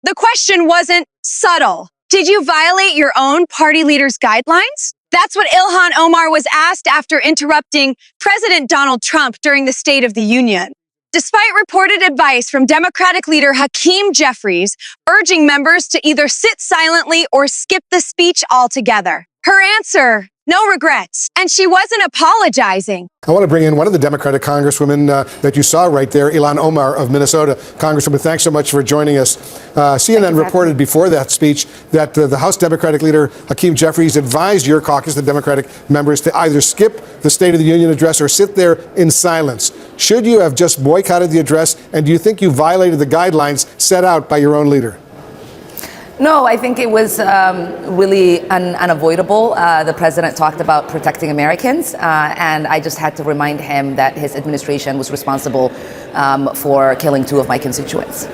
The question wasn't subtle. Did you violate your own party leader's guidelines? That's what Ilhan Omar was asked after interrupting President Donald Trump during the State of the Union. Despite reported advice from Democratic Leader Hakeem Jeffries urging members to either sit silently or skip the speech altogether, her answer, no regrets. And she wasn't apologizing. I want to bring in one of the Democratic congresswomen that you saw right there, Ilhan Omar of Minnesota. Congresswoman, thanks so much for joining us. CNN reported before that speech that the House Democratic Leader Hakeem Jeffries advised your caucus, the Democratic members, to either skip the State of the Union address or sit there in silence. Should you have just boycotted the address, and do you think you violated the guidelines set out by your own leader? No, I think it was really unavoidable. The president talked about protecting Americans, and I just had to remind him that his administration was responsible for killing 2 of my constituents.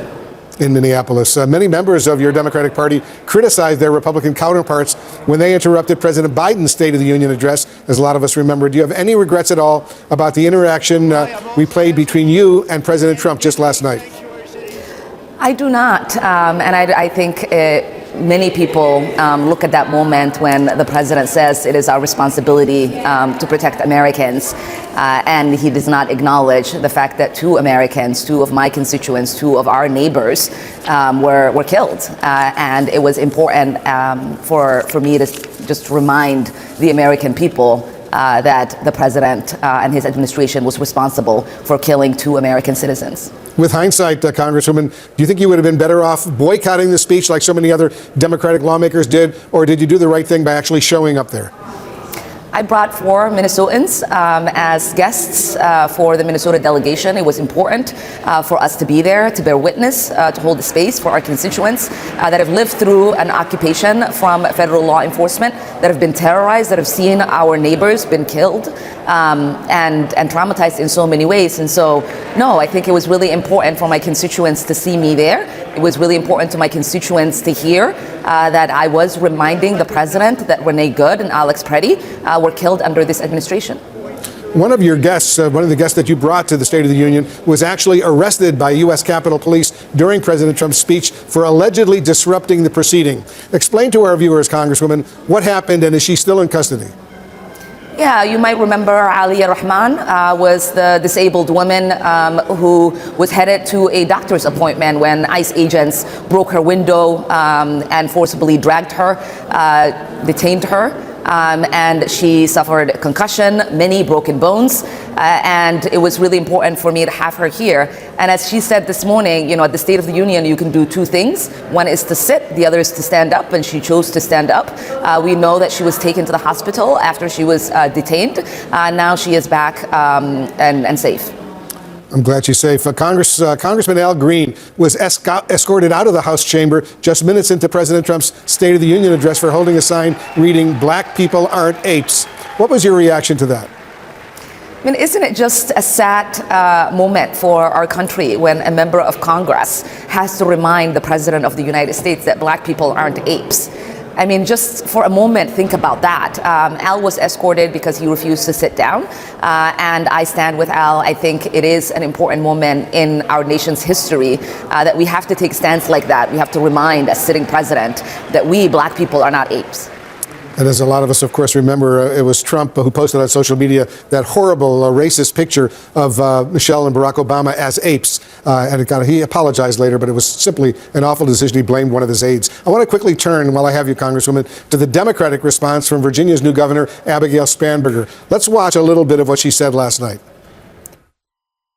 In Minneapolis, many members of your Democratic Party criticized their Republican counterparts when they interrupted President Biden's State of the Union address, as a lot of us remember. Do you have any regrets at all about the interaction replayed between you and President Trump just last night? I do not, and I think many people look at that moment when the president says it is our responsibility to protect Americans, and he does not acknowledge the fact that 2 Americans, 2 of my constituents, 2 of our neighbors were killed, and it was important for me to just remind the American people that the president and his administration was responsible for killing 2 American citizens. With hindsight, Congresswoman, do you think you would have been better off boycotting the speech like so many other Democratic lawmakers did, or did you do the right thing by actually showing up there? I brought 4 Minnesotans as guests for the Minnesota delegation. It was important for us to be there, to bear witness, to hold the space for our constituents that have lived through an occupation from federal law enforcement, that have been terrorized, that have seen our neighbors been killed and traumatized in so many ways. And so, no, I think it was really important for my constituents to see me there. It was really important to my constituents to hear that I was reminding the president that Renee Good and Alex Preddy were killed under this administration. One of your guests, one of the guests that you brought to the State of the Union, was actually arrested by U.S. Capitol Police during President Trump's speech for allegedly disrupting the proceeding. Explain to our viewers, Congresswoman, what happened, and is she still in custody? Yeah, you might remember Aliyah Rahman was the disabled woman who was headed to a doctor's appointment when ICE agents broke her window and forcibly dragged her, detained her. And she suffered concussion, many broken bones, and it was really important for me to have her here. And as she said this morning, you know, at the State of the Union, you can do 2 things. One is to sit, the other is to stand up, and she chose to stand up. We know that she was taken to the hospital after she was detained. Now she is back and safe. I'm glad she's safe. Congressman Al Green was escorted out of the House chamber just minutes into President Trump's State of the Union address for holding a sign reading, "Black people aren't apes." What was your reaction to that? I mean, isn't it just a sad moment for our country when a member of Congress has to remind the President of the United States that Black people aren't apes? I mean, just for a moment, think about that. Al was escorted because he refused to sit down, and I stand with Al. I think it is an important moment in our nation's history that we have to take stands like that. We have to remind a sitting president that we, Black people, are not apes. And as a lot of us, of course, remember, it was Trump who posted on social media that horrible racist picture of Michelle and Barack Obama as apes. And he apologized later, but it was simply an awful decision. He blamed one of his aides. I want to quickly turn, while I have you, Congresswoman, to the Democratic response from Virginia's new governor, Abigail Spanberger. Let's watch a little bit of what she said last night.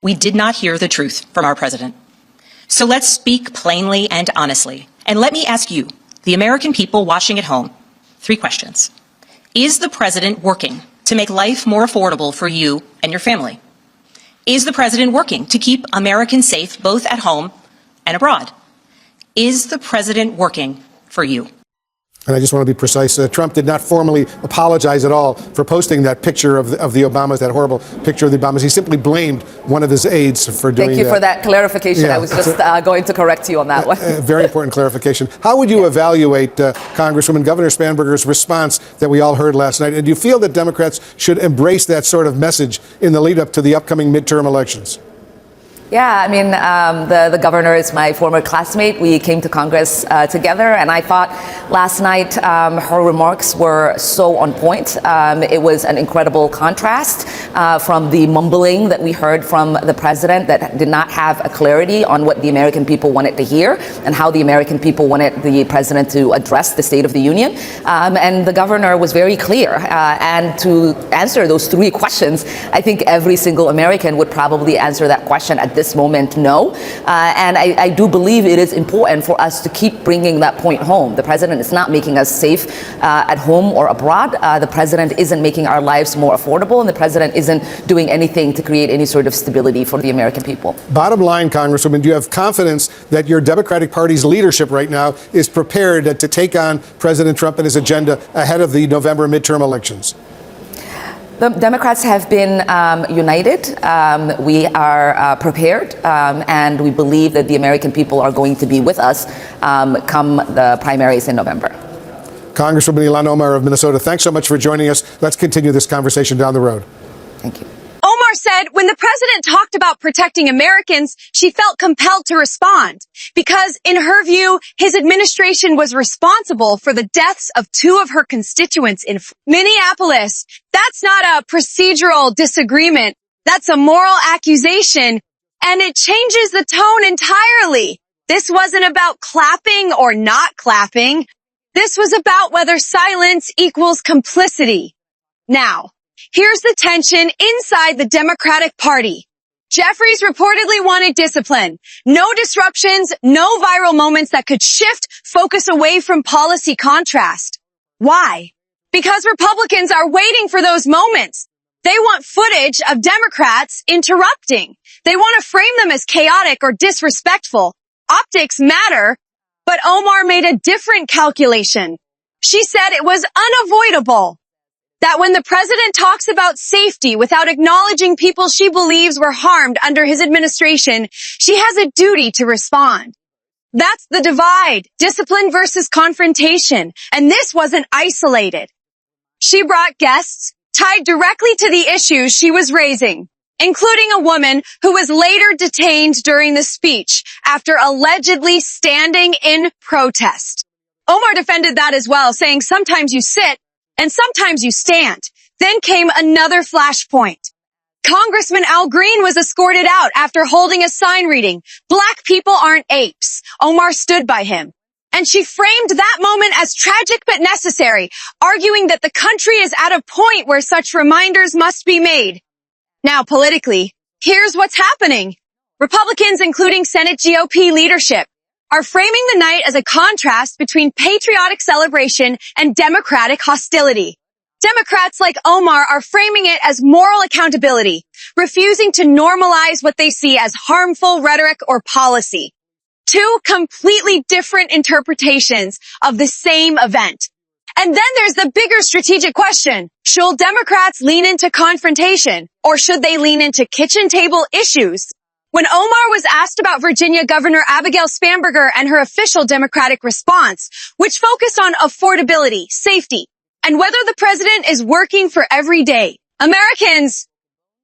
We did not hear the truth from our president. So let's speak plainly and honestly. And let me ask you, the American people watching at home, 3 questions. Is the president working to make life more affordable for you and your family? Is the president working to keep Americans safe both at home and abroad? Is the president working for you? And I just want to be precise. Trump did not formally apologize at all for posting that picture of the Obamas, that horrible picture of the Obamas. He simply blamed one of his aides for doing that. Thank you for that clarification. Yeah, I was just going to correct you on that one. Very important clarification. How would you evaluate Congresswoman Governor Spanberger's response that we all heard last night? And do you feel that Democrats should embrace that sort of message in the lead up to the upcoming midterm elections? Yeah, I mean, the governor is my former classmate. We came to Congress together, and I thought last night her remarks were so on point. It was an incredible contrast from the mumbling that we heard from the president that did not have a clarity on what the American people wanted to hear and how the American people wanted the president to address the State of the Union. And the governor was very clear. And to answer those three questions, I think every single American would probably answer that question at this moment, no. And I do believe it is important for us to keep bringing that point home. The president is not making us safe at home or abroad. The president isn't making our lives more affordable, and the president isn't doing anything to create any sort of stability for the American people. Bottom line, Congresswoman, do you have confidence that your Democratic Party's leadership right now is prepared to take on President Trump and his agenda ahead of the November midterm elections? The Democrats have been united. We are prepared, and we believe that the American people are going to be with us come the primaries in November. Congresswoman Ilhan Omar of Minnesota, thanks so much for joining us. Let's continue this conversation down the road. Thank you. Omar said when the president talked about protecting Americans, she felt compelled to respond because, in her view, his administration was responsible for the deaths of two of her constituents in Minneapolis. That's not a procedural disagreement. That's a moral accusation, and it changes the tone entirely. This wasn't about clapping or not clapping. This was about whether silence equals complicity. Now, here's the tension inside the Democratic Party. Jeffries reportedly wanted discipline. No disruptions, no viral moments that could shift focus away from policy contrast. Why? Because Republicans are waiting for those moments. They want footage of Democrats interrupting. They want to frame them as chaotic or disrespectful. Optics matter, but Omar made a different calculation. She said it was unavoidable. That when the president talks about safety without acknowledging people she believes were harmed under his administration, she has a duty to respond. That's the divide, discipline versus confrontation, and this wasn't isolated. She brought guests tied directly to the issues she was raising, including a woman who was later detained during the speech after allegedly standing in protest. Omar defended that as well, saying sometimes you sit and sometimes you stand. Then came another flashpoint. Congressman Al Green was escorted out after holding a sign reading, "Black people aren't apes." Omar stood by him. And she framed that moment as tragic but necessary, arguing that the country is at a point where such reminders must be made. Now, politically, here's what's happening. Republicans, including Senate GOP leadership, are framing the night as a contrast between patriotic celebration and Democratic hostility. Democrats like Omar are framing it as moral accountability, refusing to normalize what they see as harmful rhetoric or policy. Two completely different interpretations of the same event. And then there's the bigger strategic question. Should Democrats lean into confrontation, or should they lean into kitchen table issues? When Omar was asked about Virginia Governor Abigail Spanberger and her official Democratic response, which focused on affordability, safety, and whether the president is working for everyday Americans,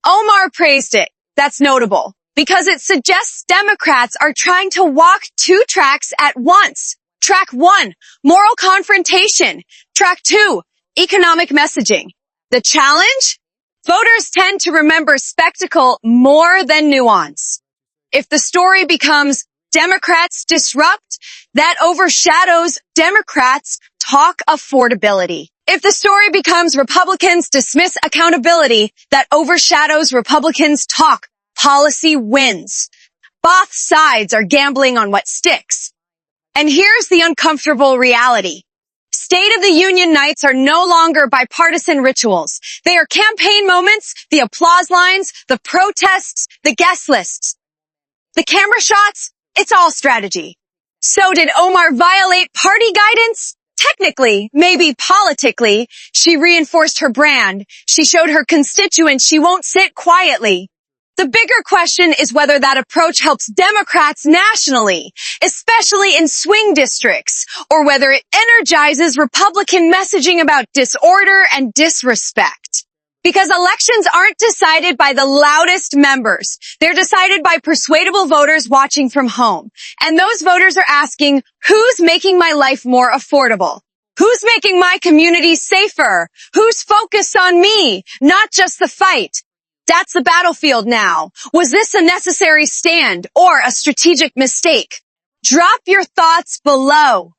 Omar praised it. That's notable because it suggests Democrats are trying to walk two tracks at once. Track 1, moral confrontation. Track 2, economic messaging. The challenge? Voters tend to remember spectacle more than nuance. If the story becomes Democrats disrupt, that overshadows Democrats talk affordability. If the story becomes Republicans dismiss accountability, that overshadows Republicans talk policy wins. Both sides are gambling on what sticks. And here's the uncomfortable reality. State of the Union nights are no longer bipartisan rituals. They are campaign moments, the applause lines, the protests, the guest lists. The camera shots, it's all strategy. So did Omar violate party guidance? Technically, maybe politically, she reinforced her brand. She showed her constituents she won't sit quietly. The bigger question is whether that approach helps Democrats nationally, especially in swing districts, or whether it energizes Republican messaging about disorder and disrespect. Because elections aren't decided by the loudest members. They're decided by persuadable voters watching from home. And those voters are asking, who's making my life more affordable? Who's making my community safer? Who's focused on me, not just the fight? That's the battlefield now. Was this a necessary stand or a strategic mistake? Drop your thoughts below.